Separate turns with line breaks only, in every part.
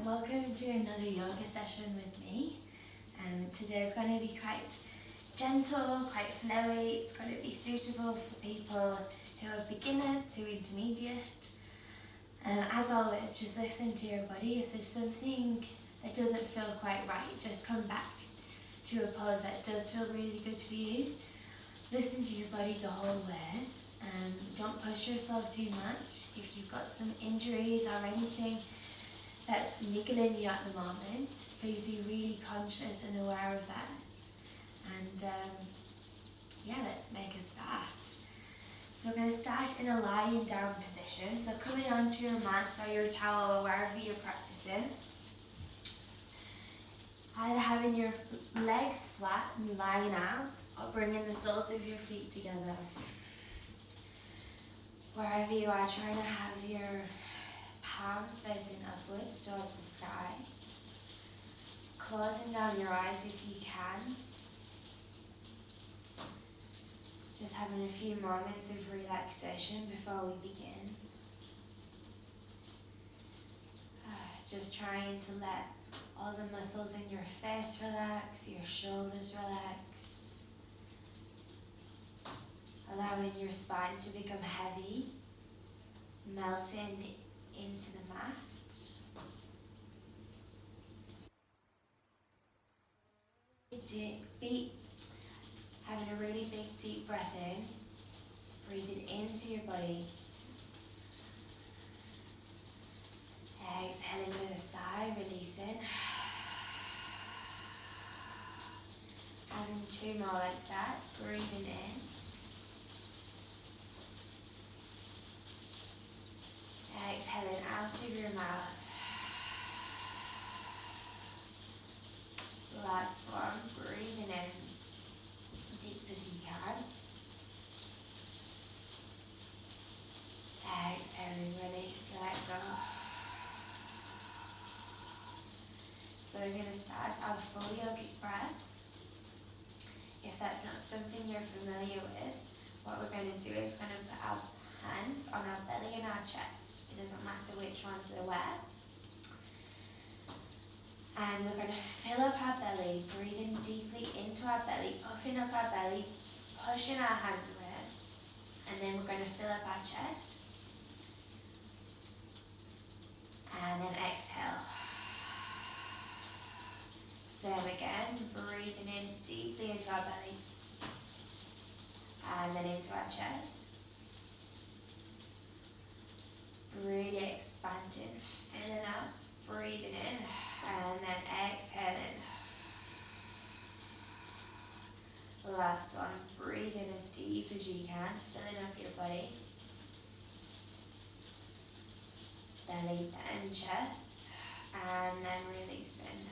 welcome to another yoga session with me. Today's going to be quite gentle, quite flowy. It's going to be suitable for people who are beginner to intermediate. As always, just listen to your body. If there's something that doesn't feel quite right, just come back to a pose that does feel really good for you. Listen to your body the whole way. Don't push yourself too much. If you've got some injuries or anything that's niggling you at the moment, please be really conscious and aware of that. And let's make a start. So we're going to start in a lying down position. So coming onto your mat or your towel or wherever you're practicing. Either having your legs flat and lying out, or bringing the soles of your feet together. Wherever you are, trying to have your palms facing upwards towards the sky. Closing down your eyes if you can. Just having a few moments of relaxation before we begin. Just trying to let all the muscles in your face relax, your shoulders relax. Allowing your spine to become heavy, melting into the mat. Having a really big deep breath in, breathing into your body. Exhaling with a sigh, releasing. Having two more like that, breathing in. Exhaling out of your mouth. Last one, breathing in deep as you can. Exhaling, release, let go. So we're going to start our full yogic breath. If that's not something you're familiar with, what we're going to do is going to put our hands on our belly and our chest. It doesn't matter which ones are where. And we're going to fill up our belly, breathing deeply into our belly, puffing up our belly, pushing our hand away. And then we're going to fill up our chest. And then exhale. Same again, breathing in deeply into our belly. And then into our chest. Really expanding, filling up, breathing in, and then exhaling. Last one, breathing as deep as you can, filling up your body. Belly, then chest, and then releasing.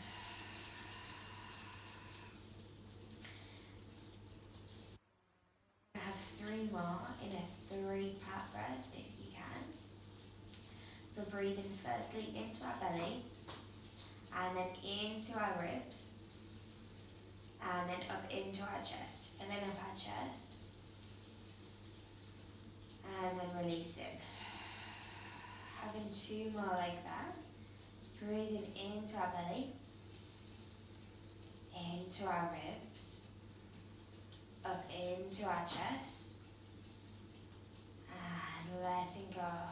Have three more in a 3-part breath if you can. So breathing firstly into our belly, and then into our ribs, and then up into our chest, filling up our chest, and then releasing. Having two more like that. Breathing into our belly, into our ribs, up into our chest, and letting go.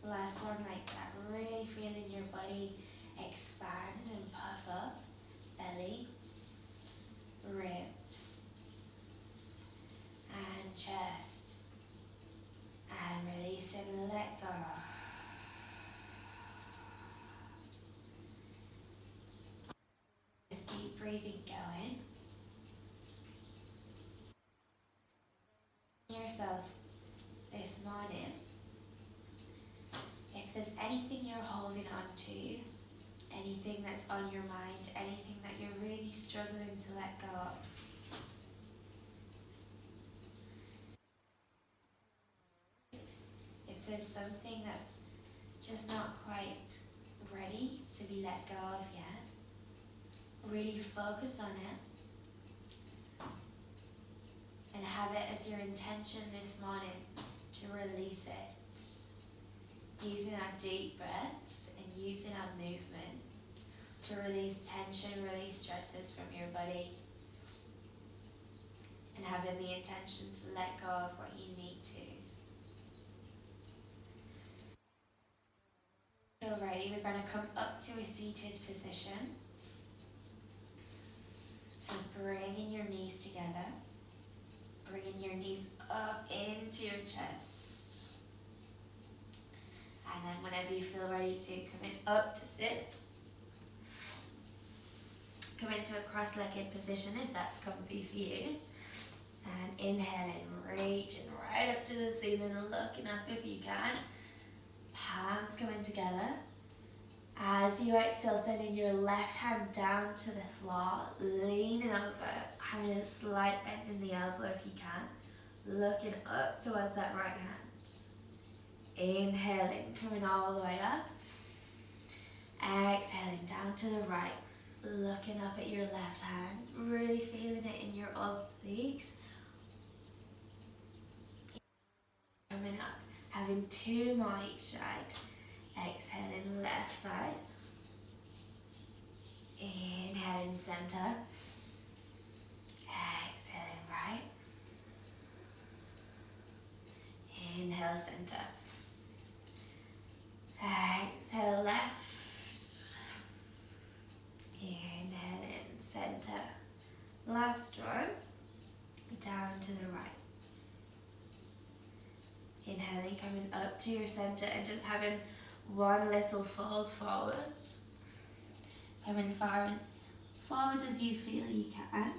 Last one like that, really feeling your body expand and puff up, belly, ribs, and chest, and release and let go. Just deep breathing going. Yourself this morning. If there's anything you're holding on to, anything that's on your mind, anything that you're really struggling to let go of, if there's something that's just not quite ready to be let go of yet, really focus on it and have it as your intention this morning to release it. using our deep breaths and using our movement to release tension, release stresses from your body, and having the intention to let go of what you need to. Feel ready, we're going to come up to a seated position. So bringing your knees together, bringing your knees up into your chest. And then whenever you feel ready to, coming up to sit. Come into a cross-legged position if that's comfy for you. And inhaling, reaching right up to the ceiling and looking up if you can. Palms coming together. As you exhale, sending your left hand down to the floor, leaning over, having a slight bend in the elbow if you can. Looking up towards that right hand. Inhaling, coming all the way up. Exhaling down to the right. Looking up at your left hand, really feeling it in your obliques. Coming up, having two more each side. Exhaling left side. Inhaling center. Exhaling right. Inhale center. Exhale left. Inhaling center. Last one. Down to the right. Inhaling, coming up to your center and just having one little fold forwards. Coming forwards as you feel you can.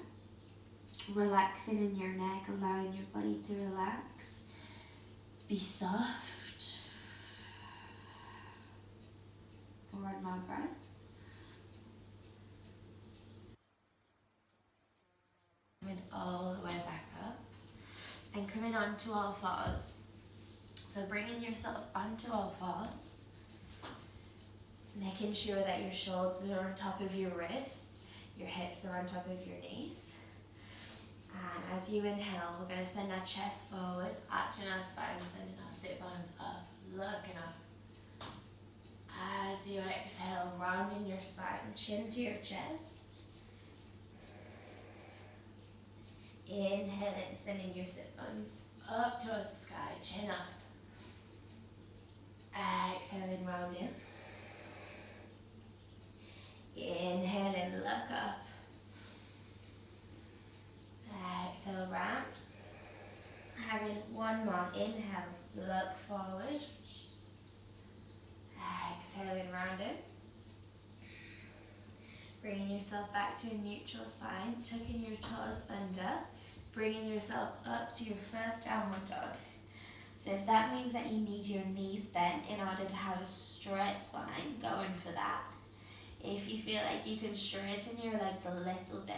Relaxing in your neck, allowing your body to relax. Be soft. One more breath. Coming all the way back up. And coming onto all fours. So bringing yourself onto all fours, making sure that your shoulders are on top of your wrists, your hips are on top of your knees. And as you inhale, we're going to send our chest forwards, arching our spine, sending our sit bones up, looking up. As you exhale, rounding your spine, chin to your chest. Inhaling, sending your sit bones up towards the sky, chin up. Exhaling, rounding. Inhaling, look up. Exhale, round. Having one more. Inhale, look forward. Exhaling, rounding. Bringing yourself back to a neutral spine, tucking your toes under, bringing yourself up to your first downward dog. So if that means that you need your knees bent in order to have a straight spine, going for that. If you feel like you can straighten your legs a little bit,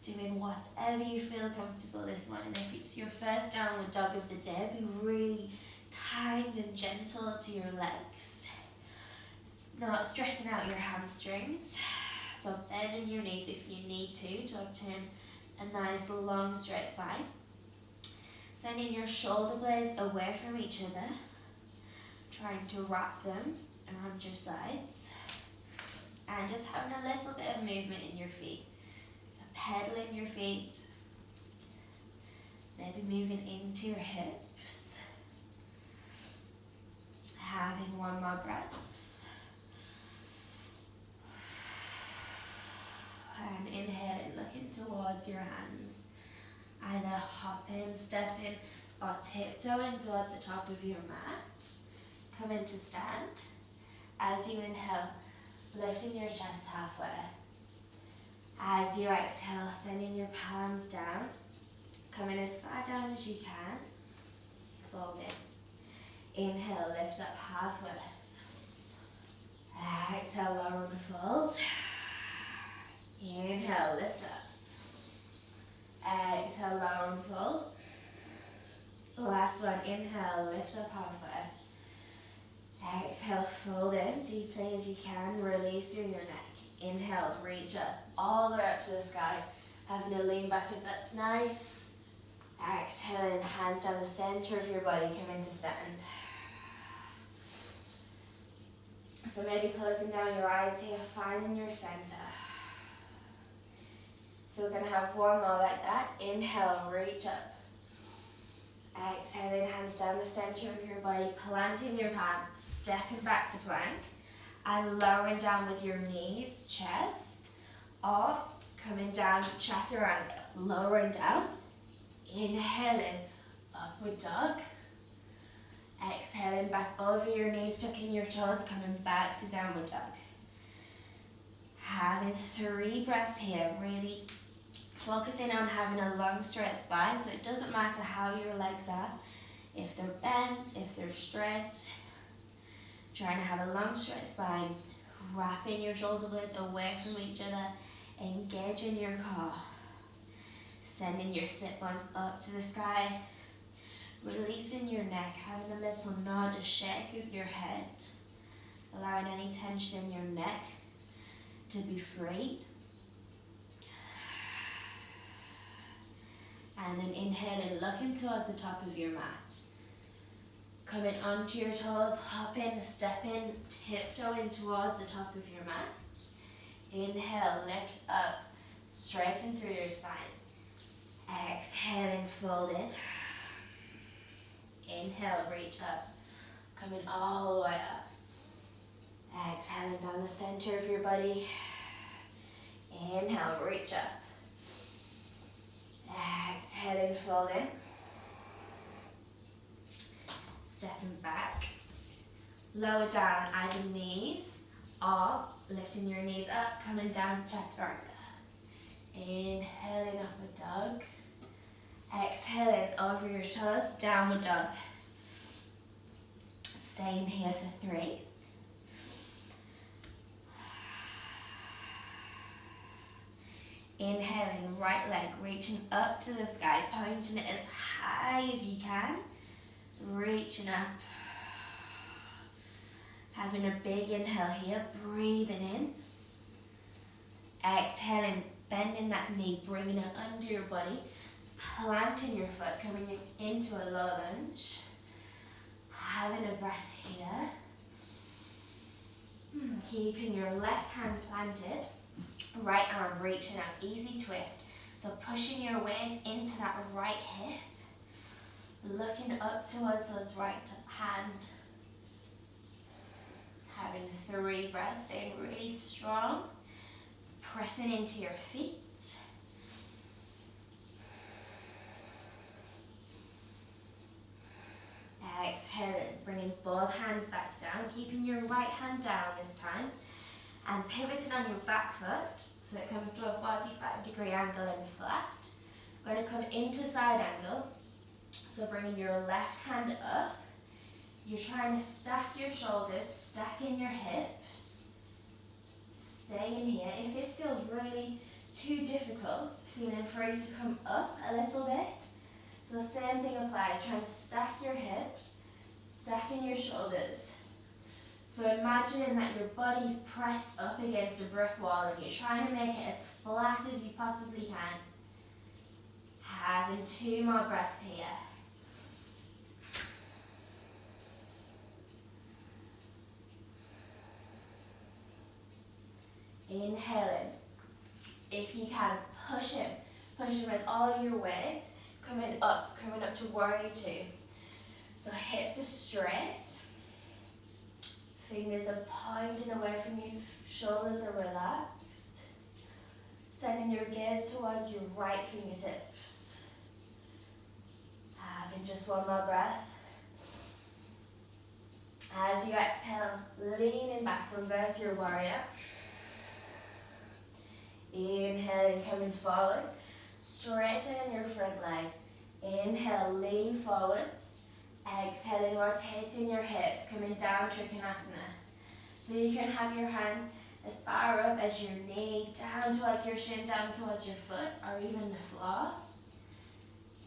doing whatever you feel comfortable this morning. If it's your first downward dog of the day, be really kind and gentle to your legs. Not stressing out your hamstrings. So bending your knees if you need to obtain a nice long straight spine. Sending your shoulder blades away from each other, trying to wrap them around your sides, and just having a little bit of movement in your feet. So pedaling your feet, maybe moving into your hips, having one more breath, and inhaling, looking towards your hands. Either hopping, stepping, or tiptoeing towards the top of your mat. Come into stand. As you inhale, lifting your chest halfway. As you exhale, sending your palms down. Coming as far down as you can. Folding. Inhale, lift up halfway. Exhale, lower and fold. Inhale, lift up. Exhale, lower and fold. Last one, inhale, lift up halfway. Exhale, fold in deeply as you can, release through your neck. Inhale, reach up, all the way up to the sky. Having a lean back if that's nice. Exhaling, hands down the center of your body, come into stand. So maybe closing down your eyes here, finding your center. So we're going to have one more like that. Inhale, reach up. Exhaling, hands down the center of your body, planting your palms, stepping back to plank, and lowering down with your knees, chest, or coming down, chaturanga, lowering down, inhaling, upward dog, exhaling back over your knees, tucking your toes, coming back to downward dog. Having 3 breaths here, really focusing on having a long straight spine, so it doesn't matter how your legs are, if they're bent, if they're straight. Trying to have a long straight spine, wrapping your shoulder blades away from each other, engaging your core, sending your sit bones up to the sky, releasing your neck, having a little nod, a shake of your head, allowing any tension in your neck to be freed. And then inhaling, looking towards the top of your mat. Coming onto your toes, hopping, stepping, tiptoeing towards the top of your mat. Inhale, lift up, straighten through your spine. Exhaling, fold in. Inhale, reach up, coming all the way up. Exhaling down the center of your body. Inhale, reach up. Exhaling, fold in. Stepping back. Lower down either knees or lifting your knees up, coming down chaturanga. Inhaling, upward dog. Exhaling over your toes, downward dog. Staying here for 3. Inhaling, right leg reaching up to the sky, pointing it as high as you can. Reaching up. Having a big inhale here, breathing in. Exhaling, bending that knee, bringing it under your body. Planting your foot, coming into a low lunge. Having a breath here. Keeping your left hand planted. Right arm reaching up, easy twist. So pushing your weight into that right hip. Looking up towards those right hand. Having 3 breaths, staying really strong. Pressing into your feet. Exhaling, bringing both hands back down, keeping your right hand down this time. And pivoting on your back foot, so it comes to a 45-degree angle and flat. We're going to come into side angle, so bringing your left hand up. You're trying to stack your shoulders, stacking your hips. Staying here. If this feels really too difficult, feeling free to come up a little bit. So the same thing applies, trying to stack your hips, stacking your shoulders. So imagining that your body's pressed up against a brick wall and you're trying to make it as flat as you possibly can. Having 2 more breaths here. Inhaling. If you can, push in with all your weight, coming up to warrior 2. So hips are straight. Fingers are pointing away from you, shoulders are relaxed. Sending your gaze towards your right fingertips. Having just 1 more breath. As you exhale, leaning back, reverse your warrior. Inhaling, coming forwards. Straighten your front leg. Inhale, lean forwards. Exhaling, rotating your hips, coming down, Trikonasana. So you can have your hand as far up as your knee, down towards your shin, down towards your foot, or even the floor.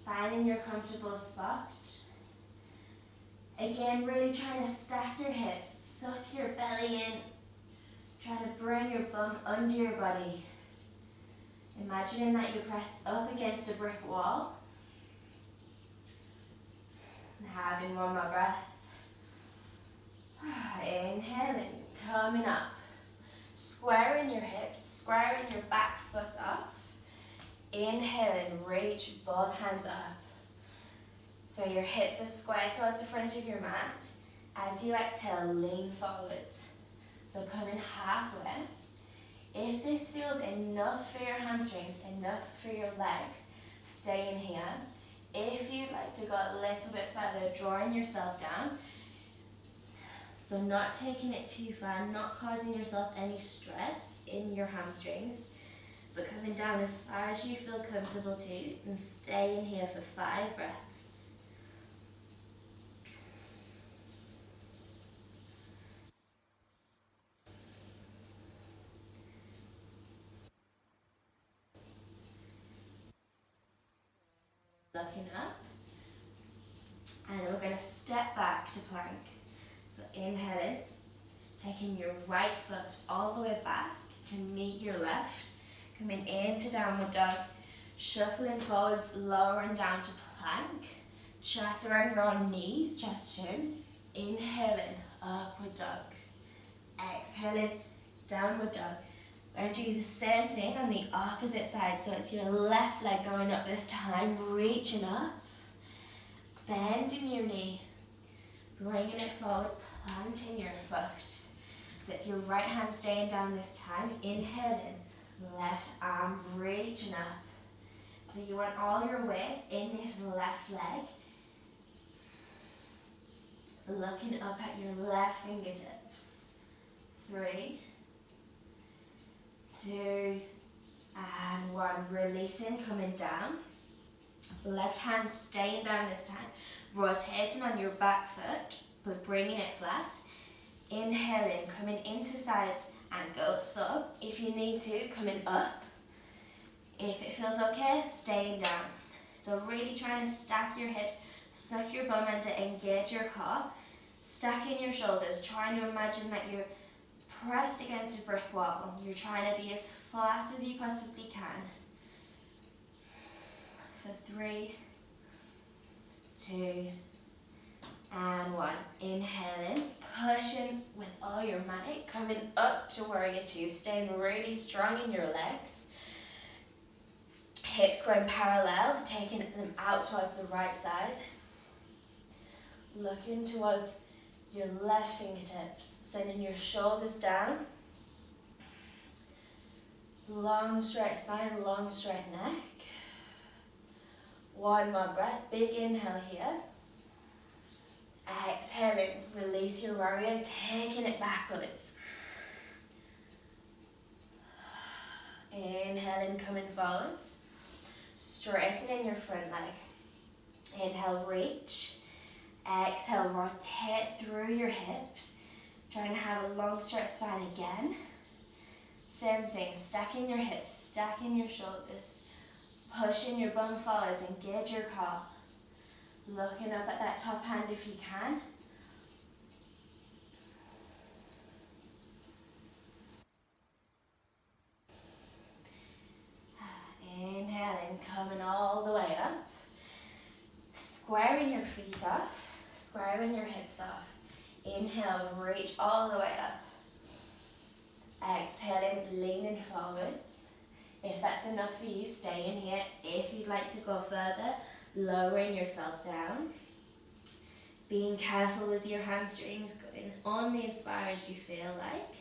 Finding your comfortable spot. Again, really trying to stack your hips, suck your belly in, trying to bring your bum under your body. Imagining that you're pressed up against a brick wall. Having 1 more breath. Inhaling, Coming up. Squaring your hips, squaring your back foot up. Inhale and reach both hands up. So your hips are square towards the front of your mat. As you exhale, lean forwards. So come in halfway. If this feels enough for your hamstrings, enough for your legs, stay in here. If you'd like to go a little bit further, drawing yourself down. So not taking it too far, not causing yourself any stress in your hamstrings, but coming down as far as you feel comfortable to, and stay in here for 5 breaths. Looking up, and then we're going to step back to plank. So inhaling, taking your right foot all the way back to meet your left, coming into downward dog, shuffling forwards, lowering down to plank, chaturanga on knees, chest chin, inhaling, upward dog, exhaling, downward dog. We're going to do the same thing on the opposite side, so it's your left leg going up this time, reaching up, bending your knee, bringing it forward, planting your foot. So it's your right hand staying down this time, inhaling, left arm reaching up. So you want all your weight in this left leg, looking up at your left fingertips. 3, 2, and 1. Releasing, coming down. Left hand staying down this time, rotating on your back foot, but bringing it flat. Inhaling, coming into side angle. So if you need to, coming up. If it feels okay, staying down. So really trying to stack your hips, suck your bum under, engage your core. Stacking your shoulders, trying to imagine that you're pressed against a brick wall. You're trying to be as flat as you possibly can. For 3, 2, and 1. Inhaling, pushing with all your might, coming up to warrior 2, staying really strong in your legs. Hips going parallel, taking them out towards the right side. Looking towards your left fingertips, sending your shoulders down. Long straight spine, long straight neck. 1 more breath, big inhale here. Exhaling, release your warrior, taking it backwards. Inhaling, coming forwards. Straightening your front leg. Inhale, reach. Exhale, rotate through your hips. Trying to have a long straight spine again. Same thing, stacking your hips, stacking your shoulders. Pushing your bum forwards, engage your core. Looking up at that top hand if you can. Inhaling, coming all the way up. Squaring your feet off, squaring your hips off. Inhale, reach all the way up. Exhaling, leaning forwards. If that's enough for you, stay in here. If you'd like to go further, lowering yourself down. Being careful with your hamstrings, going only as far as you feel like.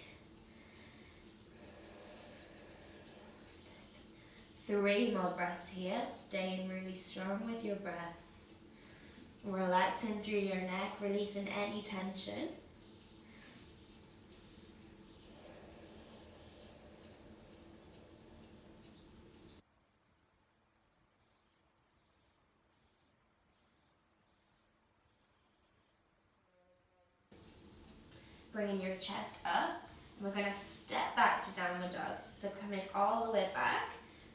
3 more breaths here, staying really strong with your breath. Relaxing through your neck, releasing any tension. Bringing your chest up. We're going to step back to downward dog. So coming all the way back,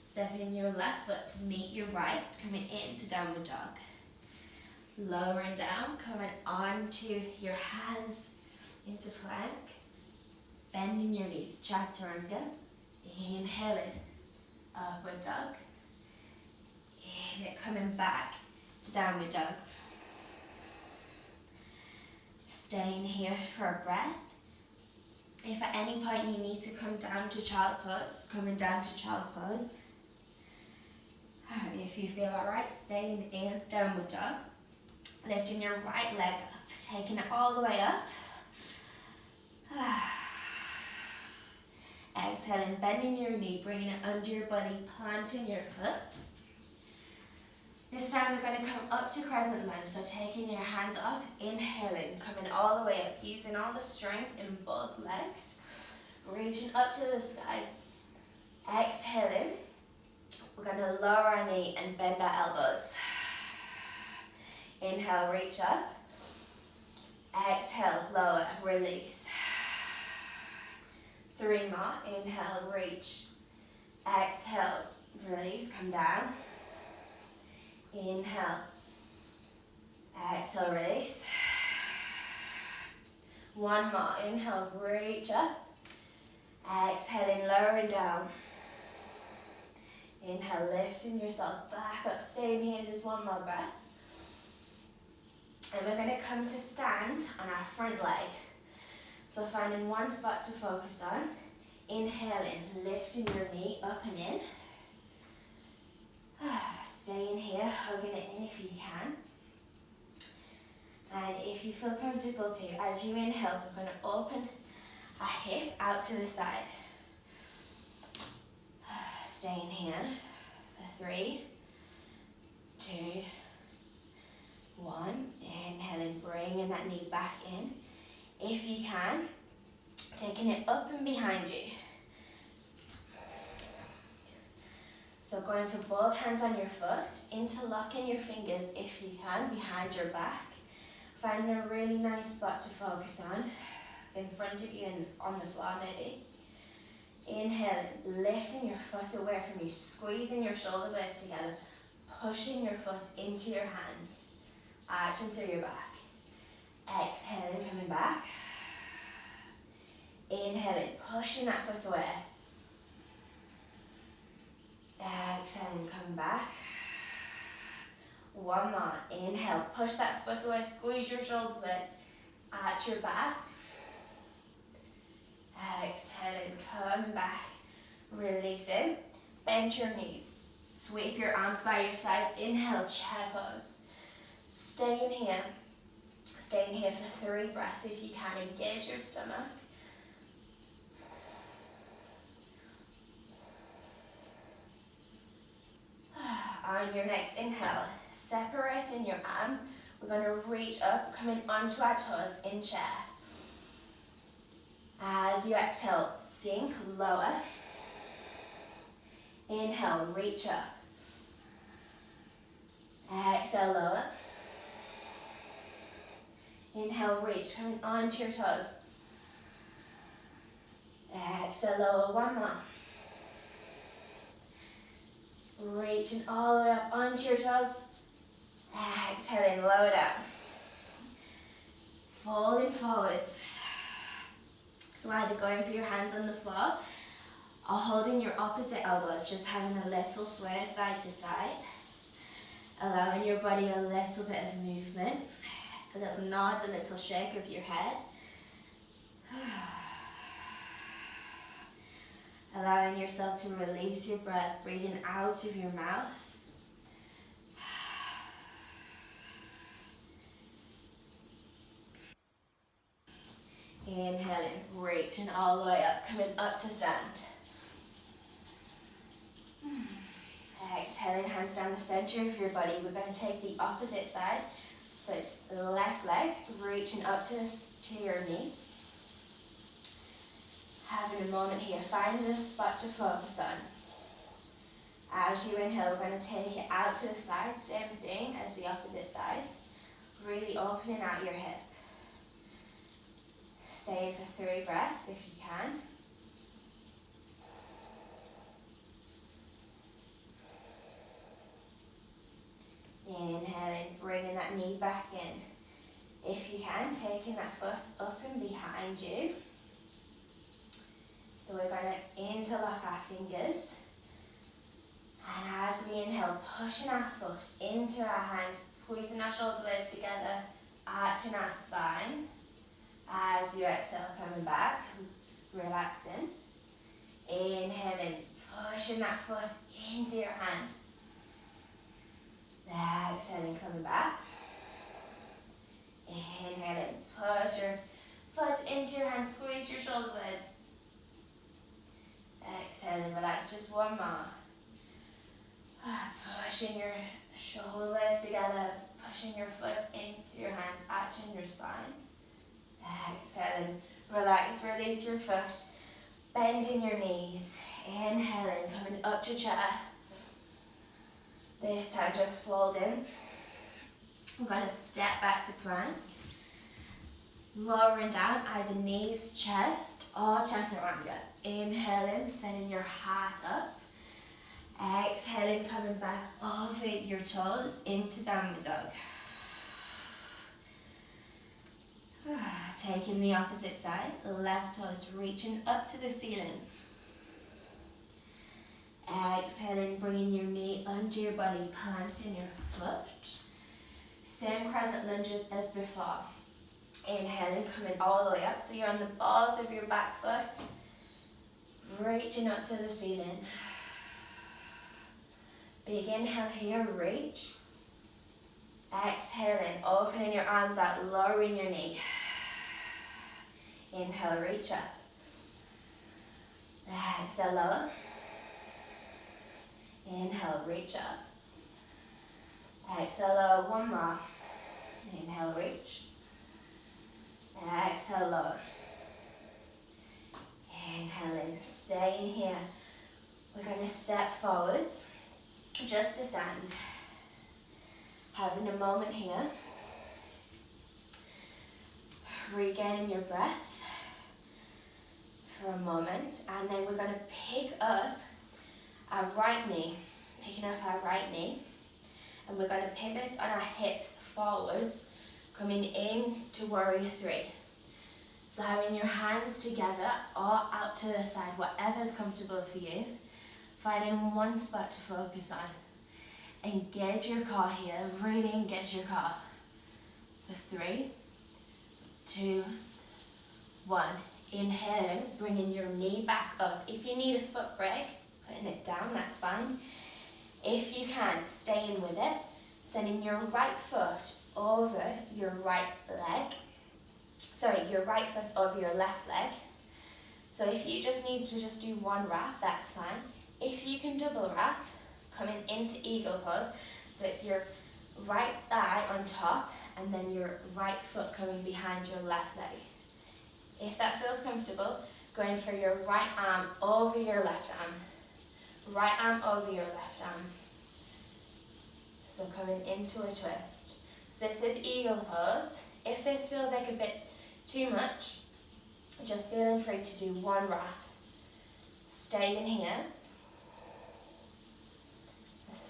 stepping your left foot to meet your right, coming into downward dog. Lowering down, coming onto your hands into plank. Bending your knees, chaturanga. Inhaling, upward dog. Inhale, coming back to downward dog. Staying here for a breath. If at any point you need to come down to child's pose, coming down to child's pose. If you feel alright, staying in downward dog. Lifting your right leg up, taking it all the way up. Exhaling, bending your knee, bringing it under your body, planting your foot. This time we're going to come up to crescent lunge, so taking your hands up, inhaling, coming all the way up, using all the strength in both legs, reaching up to the sky. Exhaling, we're going to lower our knee and bend our elbows. Inhale, reach up. Exhale, lower, release. 3 more. Inhale, reach. Exhale, release, come down. Inhale. Exhale, release. 1 more. Inhale, reach up. Exhaling, lowering down. Inhale, lifting yourself back up. Staying here, just 1 more breath. And we're going to come to stand on our front leg. So finding one spot to focus on. Inhaling, lifting your knee up and in. Staying here, hugging it in if you can. And if you feel comfortable to, as you inhale, we're going to open our hip out to the side. Staying here for 3, 2, 1. Inhaling, bringing that knee back in. If you can, taking it up and behind you. So going for both hands on your foot, interlocking your fingers if you can, behind your back. Finding a really nice spot to focus on, in front of you and on the floor maybe. Inhaling, lifting your foot away from you, squeezing your shoulder blades together, pushing your foot into your hands, arching through your back. Exhaling, coming back. Inhaling, pushing that foot away. Exhaling, coming back. 1 more. Inhale, push that foot away, squeeze your shoulder blades, arch your back. Exhaling, coming back, releasing. Bend your knees, sweep your arms by your side. Inhale, chair pose. Staying here for 3 breaths if you can. Engage your stomach. On your next inhale, separating your arms, we're going to reach up, coming onto our toes in chair. As you exhale, sink lower. Inhale, reach up. Exhale, lower. Inhale, reach, coming onto your toes. Exhale, lower, 1 more. Reaching all the way up onto your toes. Exhaling, lower down. Folding forwards. So either going for your hands on the floor or holding your opposite elbows, just having a little sway side to side. Allowing your body a little bit of movement. A little nod, a little shake of your head. Allowing yourself to release your breath, breathing out of your mouth. Inhaling, reaching all the way up, coming up to stand. Exhaling, hands down the center of your body. We're going to take the opposite side. So it's the left leg, reaching up to your knee. Having a moment here, finding a spot to focus on. As you inhale, we're going to take it out to the side, same thing as the opposite side. Really opening out your hip. Stay for 3 breaths if you can. Inhaling, bringing that knee back in. If you can, taking that foot up and behind you. So we're going to interlock our fingers. And as we inhale, pushing our foot into our hands, squeezing our shoulder blades together, arching our spine. As you exhale, coming back, relaxing. Inhaling, pushing that foot into your hand. Exhaling, coming back. Inhaling, push your foot into your hand, squeeze your shoulder blades. Exhaling, relax, just one more. Pushing your shoulder blades together, pushing your foot into your hands, arching your spine. Exhaling, relax, release your foot, bending your knees. Inhaling, coming up to chair. This time just fold in. I'm going to step back to plank. Lowering down, either knees, chest, or chest and arm together. Inhaling, sending your heart up. Exhaling, coming back over your toes into downward dog. Taking the opposite side, left toes reaching up to the ceiling. Exhaling, bringing your knee under your body, planting your foot. Same crescent lunges as before. Inhaling, coming all the way up, so you're on the balls of your back foot, reaching up to the ceiling. Big inhale here, reach. Exhaling, opening your arms out, lowering your knee. Inhale, reach up. Exhale, lower. Inhale, reach up. Exhale, lower, one more. Inhale, reach. Exhale, lower. Inhaling, staying here. We're going to step forwards, just to stand. Having a moment here. Regaining your breath for a moment, and then we're going to pick up our right knee, picking up our right knee, and we're going to pivot on our hips forwards, coming in to warrior three. So having your hands together or out to the side, whatever's comfortable for you. Finding one spot to focus on. Engage your core here, really engage your core. For 3, 2, 1. Inhaling, bringing your knee back up. If you need a foot break, putting it down, that's fine. If you can, staying with it. Sending your right foot over your right leg. Your right foot over your left leg. So if you just need to just do one wrap, that's fine. If you can double wrap, coming into eagle pose, so it's your right thigh on top and then your right foot coming behind your left leg. If that feels comfortable, going for your right arm over your left arm. Right arm over your left arm. So coming into a twist. So this is eagle pose. If this feels like a bit too much, just feeling free to do one wrap. Stay in here.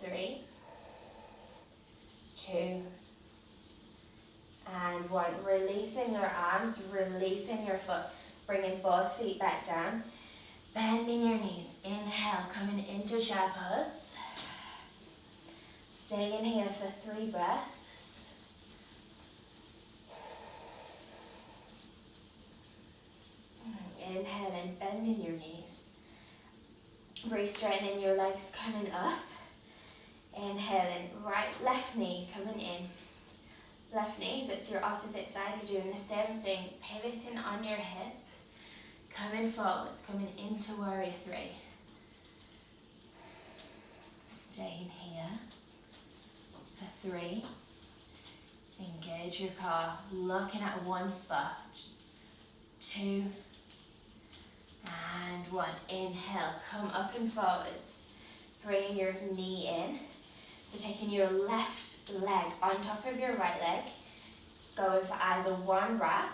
3, 2, and 1. Releasing your arms, releasing your foot, bringing both feet back down, bending your knees. Inhale, coming into chair pose. Stay in here for 3 breaths. Inhaling, bending your knees. Re-straightening your legs, coming up. Inhaling, left knee coming in. Left knee, so it's your opposite side. We're doing the same thing, pivoting on your hips, coming forwards, coming into warrior 3. Staying here for 3. Engage your core, looking at one spot. 2 and 1. Inhale, come up and forwards, bringing your knee in. So taking your left leg on top of your right leg, going for either one wrap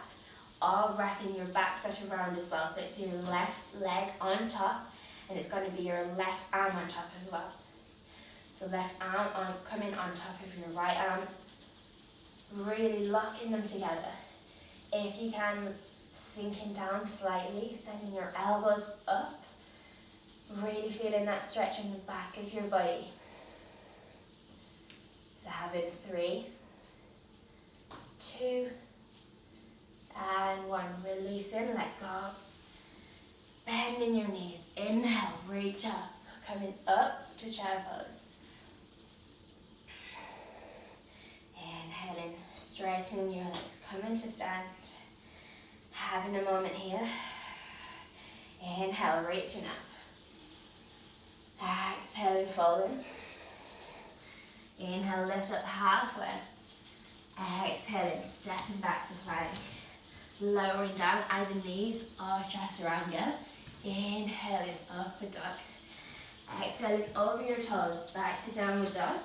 or wrapping your back foot around as well. So it's your left leg on top and it's going to be your left arm on top as well. So left arm coming on top of your right arm, really locking them together. If you can, sinking down slightly, sending your elbows up, really feeling that stretch in the back of your body. So having 3, 2, and 1. Releasing, let go. bending your knees. Inhale, reach up, coming up to chair pose. Inhaling, straightening your legs, coming to stand. Having a moment here. Inhale, reaching up. Exhaling, folding. Inhale, lift up halfway. Exhaling, stepping back to plank. Lowering down, either knees or chaturanga. Inhaling, upward dog. Exhaling over your toes, back to downward dog.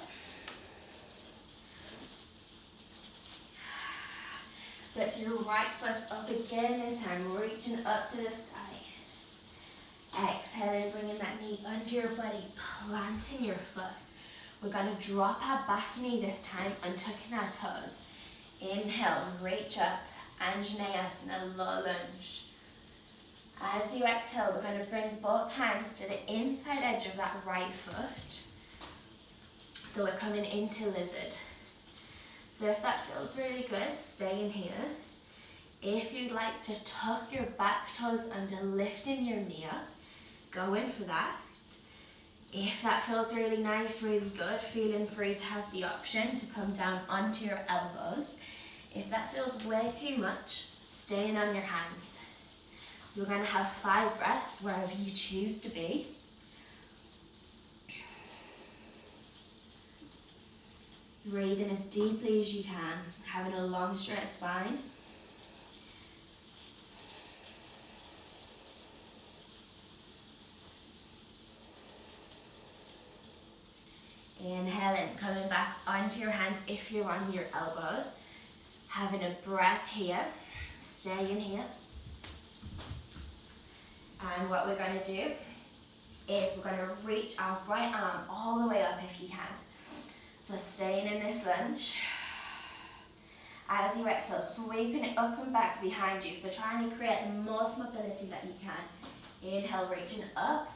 So it's your right foot up again this time, reaching up to the sky. Exhaling, bringing that knee under your body, planting your foot. We're going to drop our back knee this time and tucking our toes. Inhale, reach up, Anjaneyasana, low lunge. As you exhale, we're going to bring both hands to the inside edge of that right foot. So we're coming into lizard. So if that feels really good, stay in here. If you'd like to tuck your back toes under, lifting your knee up, go in for that. If that feels really nice, really good, feeling free to have the option to come down onto your elbows. If that feels way too much, staying on your hands. So we're going to have 5 breaths wherever you choose to be. Breathing as deeply as you can, having a long straight spine. Inhaling, coming back onto your hands if you're on your elbows. Having a breath here, stay in here. And what we're going to do is we're going to reach our right arm all the way up if you can. So staying in this lunge. As you exhale, sweeping it up and back behind you. So trying to create the most mobility that you can. Inhale, reaching up.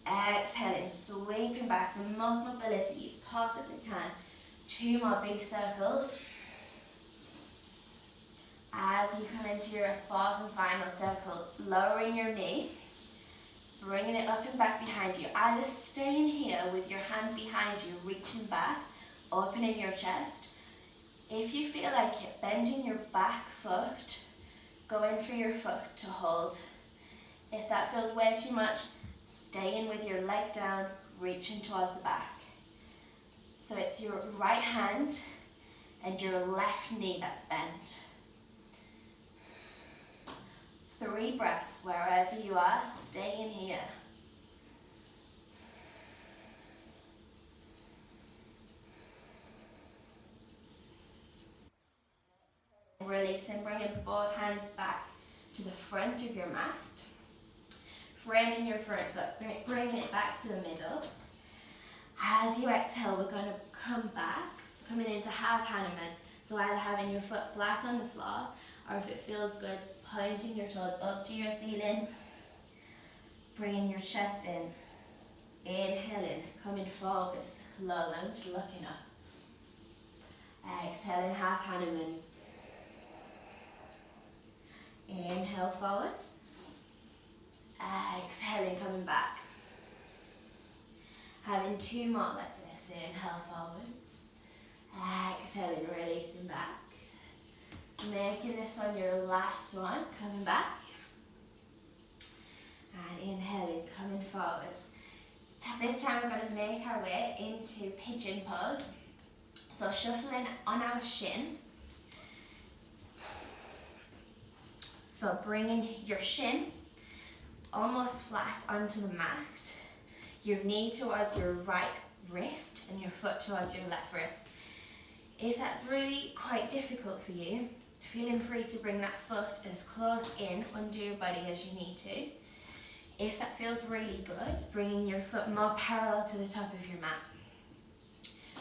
Exhaling, sweeping back the most mobility you possibly can. 2 more big circles. As you come into your 4th and final circle, lowering your knee. Bringing it up and back behind you. Either staying here with your hand behind you, reaching back, opening your chest. If you feel like it, bending your back foot, going for your foot to hold. If that feels way too much, staying with your leg down, reaching towards the back. So it's your right hand and your left knee that's bent. 3 breaths wherever you are, staying here. Releasing, bringing both hands back to the front of your mat. Framing your front foot, bringing it back to the middle. As you exhale, we're going to come back, coming into half Hanuman. So either having your foot flat on the floor, or if it feels good, pointing your toes up to your ceiling. Bringing your chest in. Inhaling, coming forward, low lunge, looking up. Exhaling, half Hanuman. Inhale forwards. Exhaling, coming back. Having 2 more like this. Inhale forwards. Exhaling, releasing back. Making this one your last one, coming back. And inhaling, coming forwards. This time we're going to make our way into pigeon pose. So shuffling on our shin. So bringing your shin almost flat onto the mat. Your knee towards your right wrist and your foot towards your left wrist. If that's really quite difficult for you, feeling free to bring that foot as close in under your body as you need to. If that feels really good, bringing your foot more parallel to the top of your mat.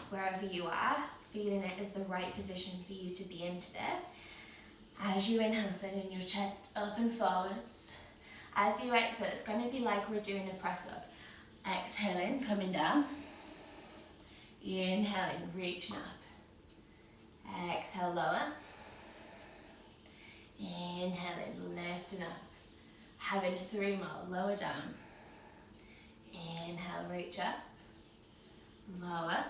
Wherever you are, feeling it is the right position for you to be in today. As you inhale, sending your chest up and forwards. As you exhale, it's going to be like we're doing a press up. Exhaling, coming down. Inhaling, reaching up. Exhale, lower. Inhaling, lifting up. Having 3 more, lower down. Inhale, reach up. Lower.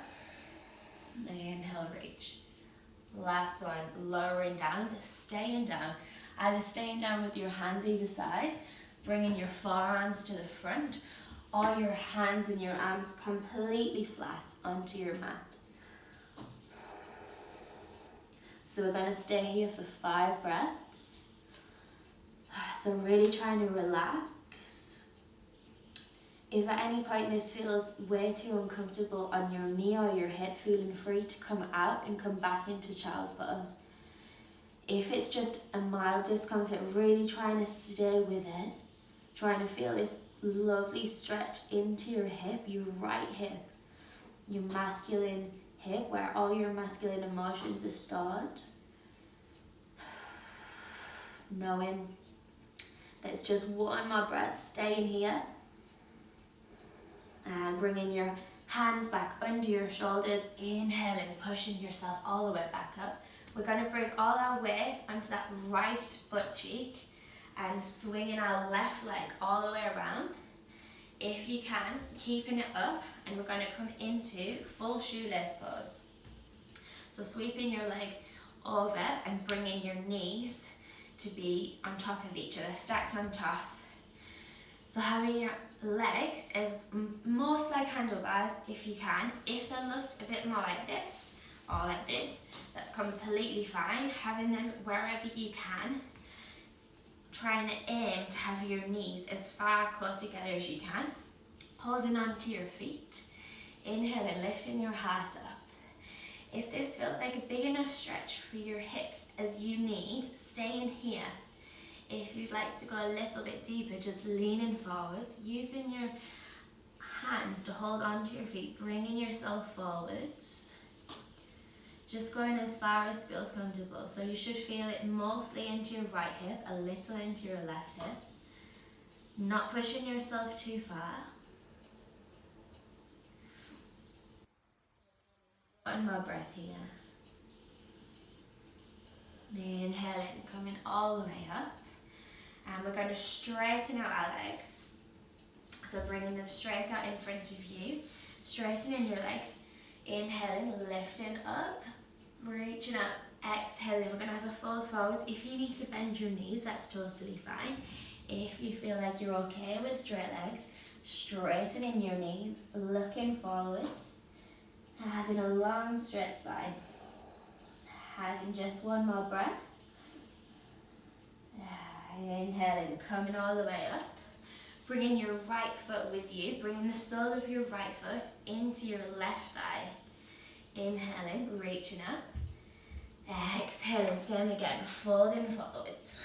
Inhale, reach. Last one, lowering down, staying down. Either staying down with your hands either side, bringing your forearms to the front, or your hands and your arms completely flat onto your mat. So we're going to stay here for 5 breaths. So really trying to relax. If at any point this feels way too uncomfortable on your knee or your hip, feeling free to come out and come back into child's pose. If it's just a mild discomfort, really trying to stay with it, trying to feel this lovely stretch into your hip, your right hip, your masculine hip, where all your masculine emotions are stored. Knowing that it's just one more breath, staying here. And bringing your hands back under your shoulders, inhaling, pushing yourself all the way back up. We're going to bring all our weight onto that right butt cheek and swinging our left leg all the way around. If you can, keeping it up, and we're going to come into full shoelace pose. So sweeping your leg over and bringing your knees to be on top of each other, stacked on top. So having your legs as most like handlebars if you can. If they look a bit more like this or like this, that's completely fine. Having them wherever you can. Trying to aim to have your knees as far close together as you can. Holding on to your feet. Inhaling, lifting your heart up. If this feels like a big enough stretch for your hips as you need, stay in here. If you'd like to go a little bit deeper, just leaning forwards, using your hands to hold onto your feet, bringing yourself forwards. Just going as far as feels comfortable. So you should feel it mostly into your right hip, a little into your left hip. Not pushing yourself too far. One more breath here. Inhaling, coming all the way up. And we're going to straighten out our legs. So bringing them straight out in front of you. Straightening your legs. Inhaling, lifting up. Reaching up. Exhaling. We're going to have a fold forwards. If you need to bend your knees, that's totally fine. If you feel like you're okay with straight legs, straightening your knees, looking forwards. Having a long straight spine. Having just one more breath. Inhaling, coming all the way up. Bringing your right foot with you, bringing the sole of your right foot into your left thigh. Inhaling, reaching up. Exhaling, same again, folding forwards.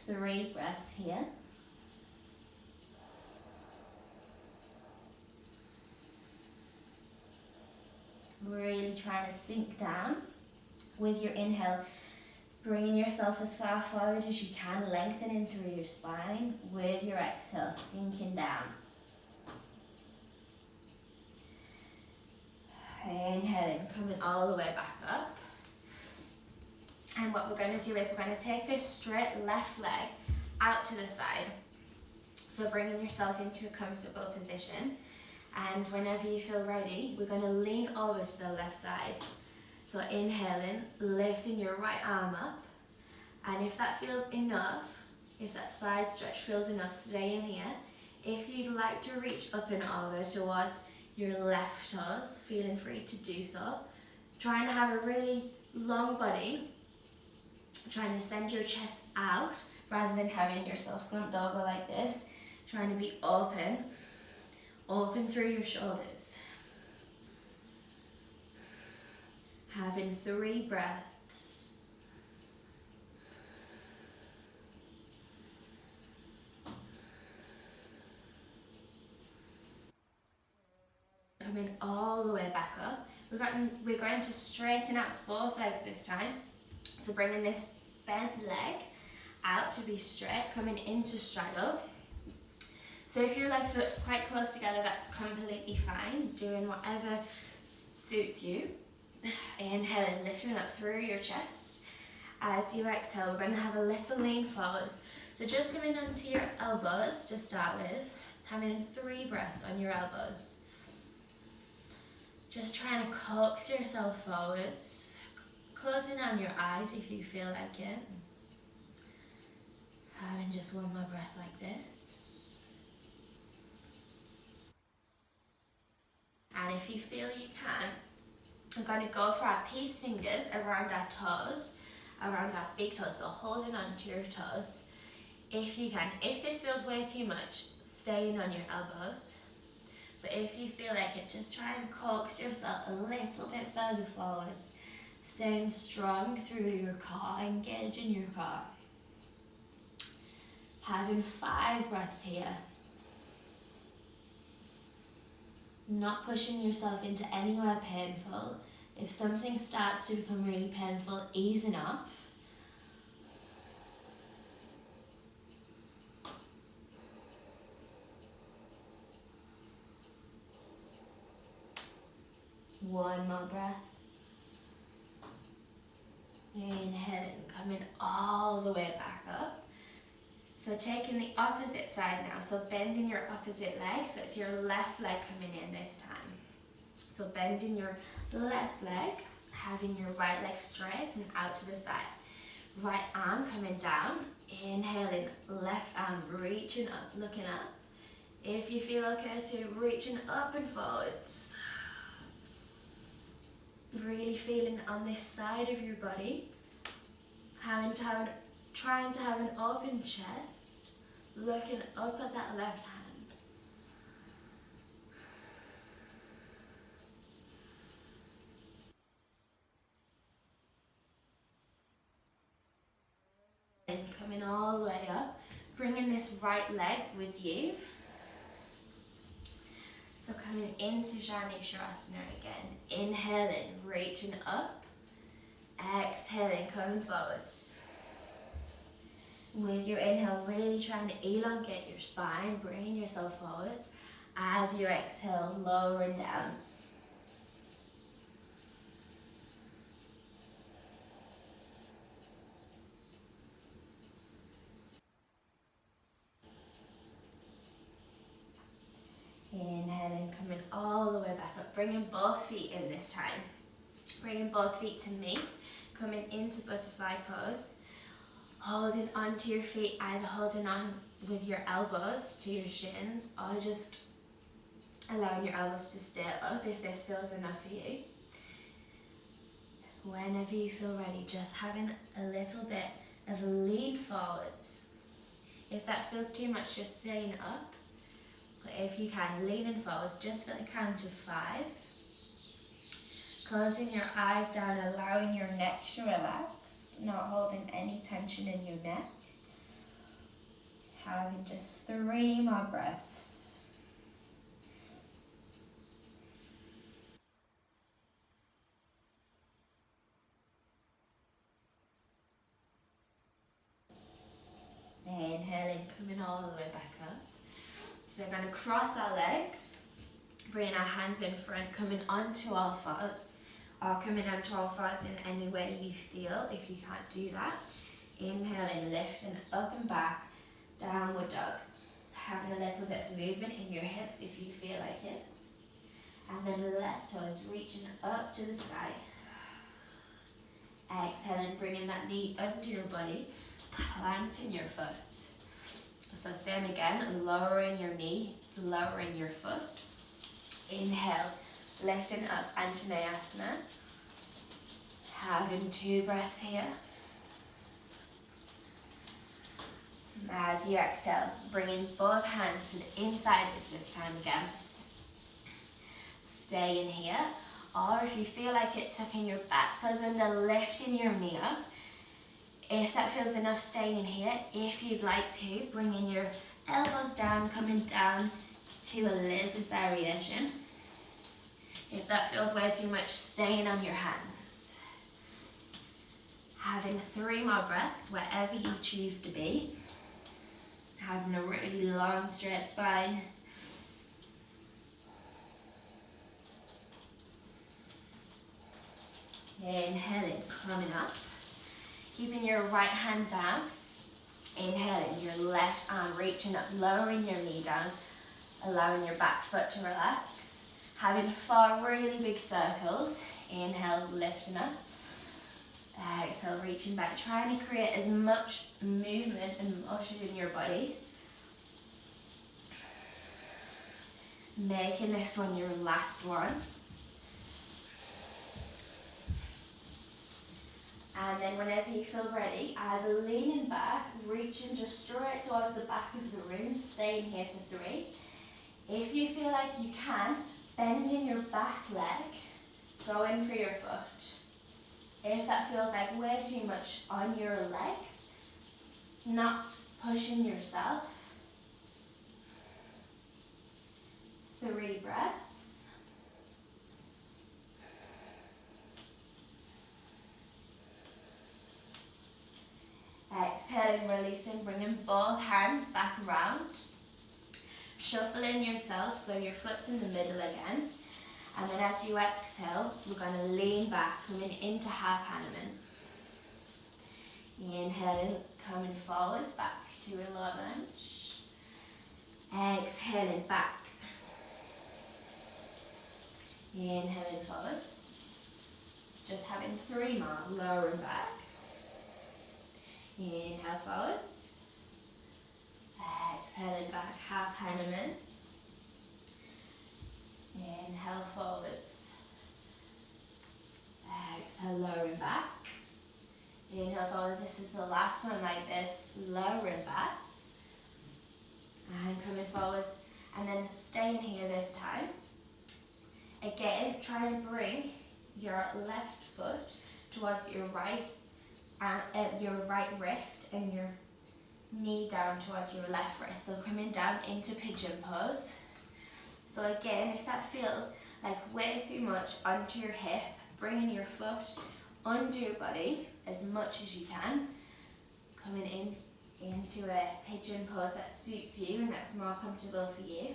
3 breaths here. Really trying to sink down with your inhale. Bringing yourself as far forward as you can, lengthening through your spine. With your exhale, sinking down. Inhaling, coming all the way back up. And what we're going to do is we're going to take this straight left leg out to the side. So bringing yourself into a comfortable position. And whenever you feel ready, we're going to lean over to the left side. So inhaling, lifting your right arm up. And if that feels enough, if that side stretch feels enough, stay in here. If you'd like to reach up and over towards your left toes, feeling free to do so. Trying to have a really long body. Trying to send your chest out rather than having yourself slumped over like this. Trying to be open. Open through your shoulders. Having 3 breaths. Coming all the way back up. We're going to straighten out both legs this time. So bringing this bent leg out to be straight, coming into straddle. So if your legs are quite close together, that's completely fine. Doing whatever suits you. Inhaling, lifting up through your chest. As you exhale, we're going to have a little lean forwards. So just coming onto your elbows to start with, having 3 breaths on your elbows. Just trying to coax yourself forwards, closing down your eyes if you feel like it. Having just one more breath like this. And if you feel you can, I'm going to go for our peace fingers around our toes, around our big toes, so holding on to your toes. If you can, if this feels way too much, staying on your elbows. But if you feel like it, just try and coax yourself a little bit further forwards. Staying strong through your core, engaging your core. Having 5 breaths here. Not pushing yourself into anywhere painful. If something starts to become really painful, easing off. One more breath. Inhaling, coming all the way back up. So taking the opposite side now, so bending your opposite leg, so it's your left leg coming in this time. So bending your left leg, having your right leg straight and out to the side. Right arm coming down, inhaling, left arm reaching up, looking up. If you feel okay to reaching up and forwards. Really feeling on this side of your body, trying to have an open chest, looking up at that left hand. And coming all the way up, bringing this right leg with you. So coming into Shanti-Shavasana again, inhaling, reaching up, exhaling, coming forwards. With your inhale, really trying to elongate your spine, bringing yourself forwards. As you exhale, lowering down. Inhaling, coming all the way back up, bringing both feet in this time. Bringing both feet to meet, coming into butterfly pose. Holding onto your feet, either holding on with your elbows to your shins or just allowing your elbows to stay up if this feels enough for you. Whenever you feel ready, just having a little bit of a lean forwards. If that feels too much, just staying up. But if you can, leaning forwards just at the count of 5. Closing your eyes down, allowing your neck to relax, not holding any tension in your neck. Having just 3 more breaths. Inhaling, coming all the way back up. So we're going to cross our legs, bringing our hands in front, coming onto all fours, or coming onto all fours in any way you feel. If you can't do that, inhaling, lifting up and back, downward dog. Having a little bit of movement in your hips if you feel like it. And then the left toe is reaching up to the sky. Exhaling, bringing that knee under your body, planting your foot. So same again, lowering your knee, lowering your foot. Inhale, lifting up, Anjaneyasana. Having 2 breaths here. As you exhale, bringing both hands to the inside edge this time again. Stay in here. Or if you feel like it, tucking your back toes under, lifting your knee up. If that feels enough, staying in here. If you'd like to, bringing your elbows down, coming down to a lizard variation. If that feels way too much, staying on your hands. Having 3 more breaths wherever you choose to be. Having a really long, straight spine. Inhaling, coming up. Keeping your right hand down. Inhaling, your left arm reaching up, lowering your knee down, allowing your back foot to relax. Having 4 really big circles. Inhale, lifting up. Exhale, reaching back. Trying to create as much movement and motion in your body. Making this one your last one. And then whenever you feel ready, either leaning back, reaching just straight towards the back of the room, staying here for 3. If you feel like you can, bending your back leg, going for your foot. If that feels like way too much on your legs, not pushing yourself. 3 breaths. Exhaling, releasing, bringing both hands back around. Shuffling yourself so your foot's in the middle again. And then as you exhale, we're going to lean back, coming into half Hanuman. Inhaling, coming forwards, back to a low lunge. Exhaling, back. Inhaling forwards. Just having 3 more, lowering back. Inhale forwards. Exhaling back, half Hanuman. Inhale forwards. Exhale, lowering back. Inhale forwards. This is the last one like this. Lowering back. And coming forwards. And then staying here this time. Again, try to bring your left foot towards your right wrist and your knee down towards your left wrist. So coming down into pigeon pose. So again, if that feels like way too much onto your hip, bringing your foot under your body as much as you can. Coming into a pigeon pose that suits you and that's more comfortable for you.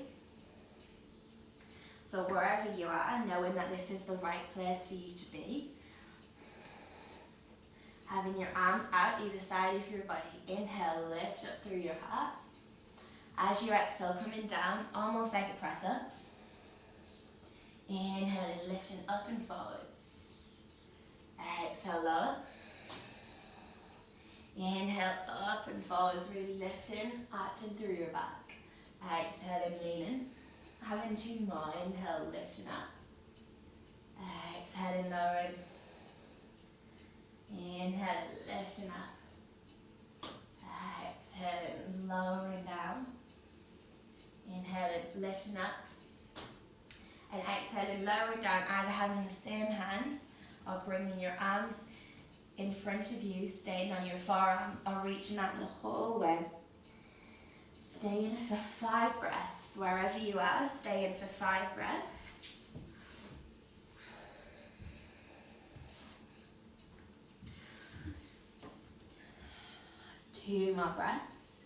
So wherever you are, knowing that this is the right place for you to be. Having your arms out either side of your body. Inhale, lift up through your heart. As you exhale, coming down, almost like a press up. Inhaling, lifting up and forwards. Exhale, lower. Inhale, up and forwards, really lifting, arching through your back. Exhaling, leaning. Having 2 more. Inhale, lifting up. Exhaling, lowering. Inhale, lifting up. Exhaling, lowering down. Inhaling, lifting up. And exhaling, lowering down, either having the same hands or bringing your arms in front of you, staying on your forearms or reaching out the whole way. Staying for 5 breaths, wherever you are, staying for 5 breaths. Two more breaths.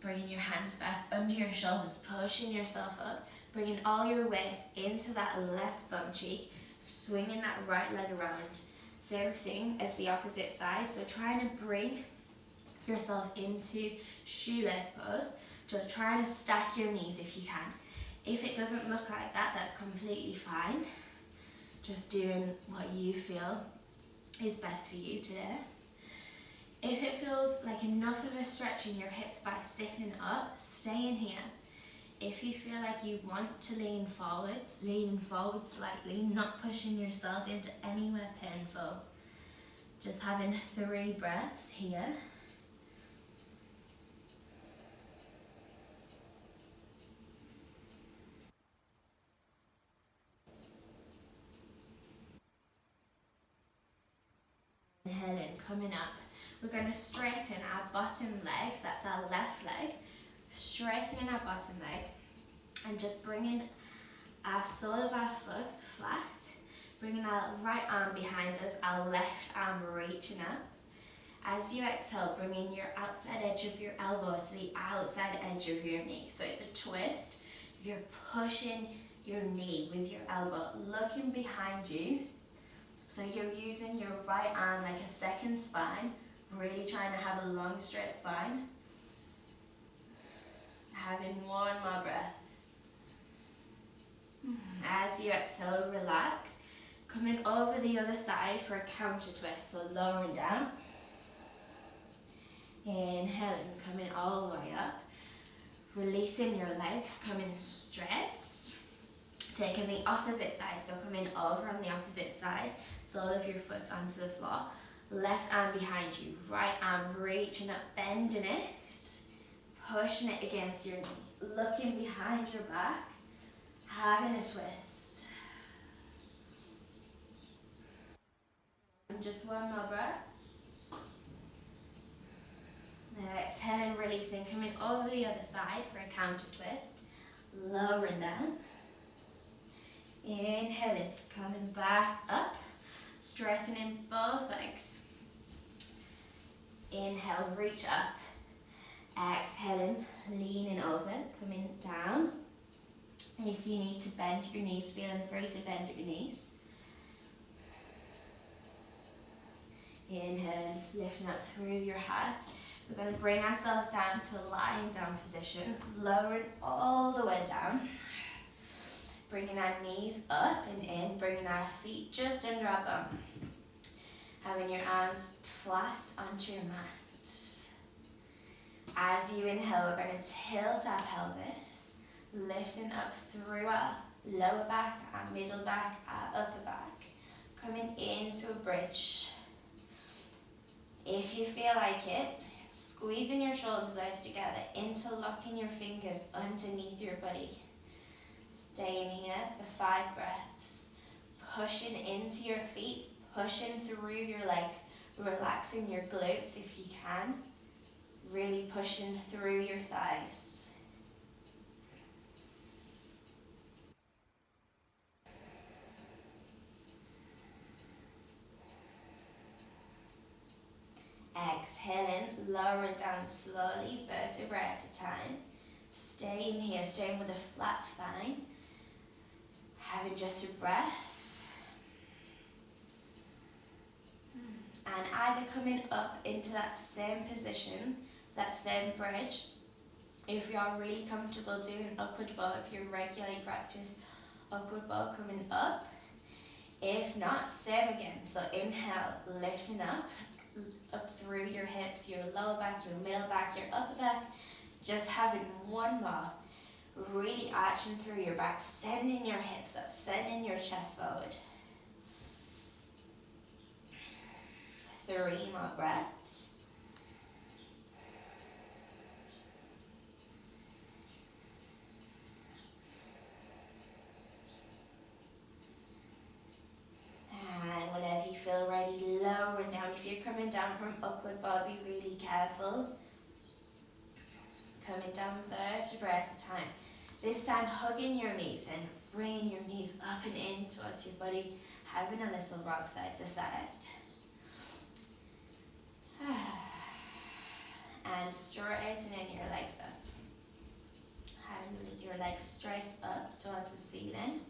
Bringing your hands back under your shoulders, pushing yourself up, bringing all your weight into that left bum cheek, swinging that right leg around. Same thing as the opposite side, so trying to bring yourself into shoelace pose. So trying to stack your knees if you can. If it doesn't look like that, that's completely fine. Just doing what you feel is best for you today. If it feels like enough of a stretch in your hips by sitting up, stay in here. If you feel like you want to lean forward slightly, not pushing yourself into anywhere painful. Just having 3 breaths here. Inhaling, coming up. We're going to straighten our bottom legs, that's our left leg. Straightening our bottom leg and just bringing our sole of our foot flat. Bringing our right arm behind us, our left arm reaching up. As you exhale, bringing your outside edge of your elbow to the outside edge of your knee. So it's a twist. you're pushing your knee with your elbow, looking behind you. So you're using your right arm like a second spine, really trying to have a long straight spine. Having one more breath. As you exhale, relax. Coming over the other side for a counter twist, so lowering down. Inhaling, coming all the way up. Releasing your legs, coming straight. Taking the opposite side, so coming over on the opposite side. Sole of your foot onto the floor. Left arm behind you, right arm reaching up, bending it. Pushing it against your knee, looking behind your back, having a twist. And just one more breath. Exhaling, releasing, coming over the other side for a counter twist. Lowering down. Inhaling, coming back up, straightening both legs. Inhale, reach up. Exhaling, leaning over, coming down. If you need to bend your knees, feeling free to bend your knees. Inhale, lifting up through your heart. We're going to bring ourselves down to a lying down position, lowering all the way down. Bringing our knees up and in, bringing our feet just under our bum. Having your arms flat onto your mat. As you inhale, we're going to tilt our pelvis, lifting up through our lower back, our middle back, our upper back, coming into a bridge. If you feel like it, squeezing your shoulder blades together, interlocking your fingers underneath your body. Staying here for 5 breaths, pushing into your feet, pushing through your legs, relaxing your glutes if you can. Really pushing through your thighs. Exhaling, lowering down slowly, vertebra at a time. Staying here, staying with a flat spine. Having just a breath. And either coming up into that same position, that same bridge, if you're really comfortable doing upward bow, if you regularly practice upward bow coming up. If not, same again. So inhale, lifting up through your hips, your lower back, your middle back, your upper back. Just having one more. Really arching through your back, sending your hips up, sending your chest forward. 3 more breaths. And whenever you feel ready, lowering down. If you're coming down from upward bow, be really careful. Coming down vertebra at a time. This time hugging your knees and bringing your knees up and in towards your body, having a little rock side to side. And straightening your legs up. Having your legs straight up towards the ceiling.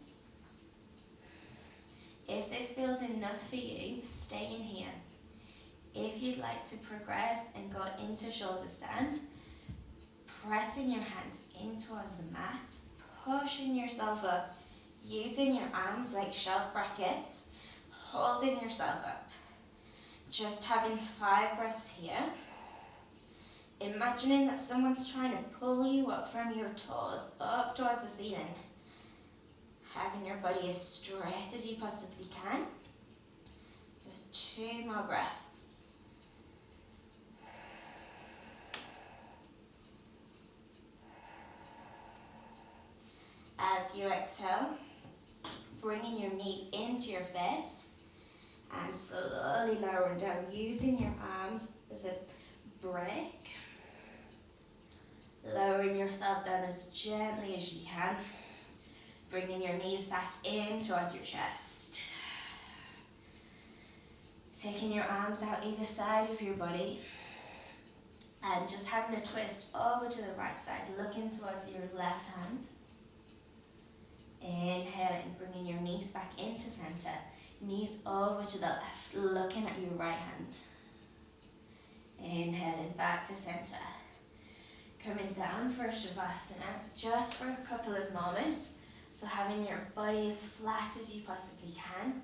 If this feels enough for you, stay in here. If you'd like to progress and go into shoulder stand, pressing your hands in towards the mat, pushing yourself up, using your arms like shelf brackets, holding yourself up. Just having 5 breaths here. Imagining that someone's trying to pull you up from your toes, up towards the ceiling. Having your body as straight as you possibly can. Just 2 more breaths. As you exhale, bringing your knees into your face and slowly lowering down, using your arms as a brake. Lowering yourself down as gently as you can. Bringing your knees back in towards your chest. Taking your arms out either side of your body. And just having a twist over to the right side, looking towards your left hand. Inhaling, bringing your knees back into centre. Knees over to the left, looking at your right hand. Inhaling back to centre. Coming down for Shavasana, just for a couple of moments. So having your body as flat as you possibly can.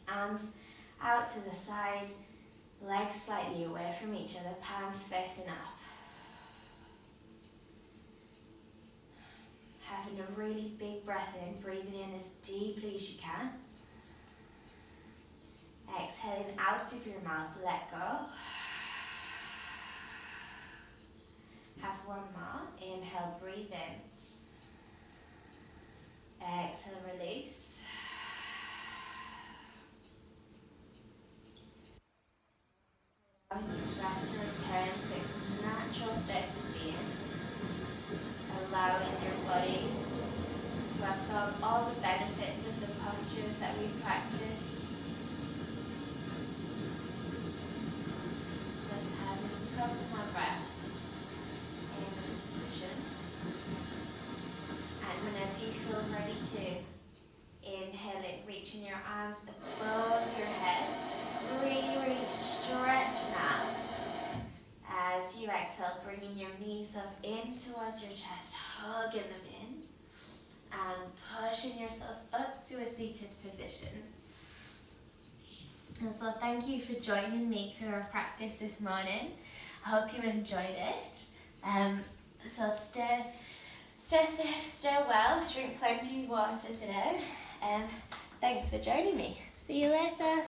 Arms out to the side, legs slightly away from each other, palms facing up. Having a really big breath in, breathing in as deeply as you can. Exhaling out of your mouth, let go. Have one more. Inhale, breathe in. Exhale, release. Allowing your breath to return to its natural state of being. Allowing your body to absorb all the benefits of the postures that we've practiced. Just having a couple more breaths in this position. And whenever you feel ready to, inhale it, reaching your arms above your head. Really stretching out. As you exhale, bringing your knees up in towards your chest, hugging them in, and pushing yourself up to a seated position. And so thank you for joining me for our practice this morning. I hope you enjoyed it. So stay safe, stay well, drink plenty of water today, and thanks for joining me. See you later.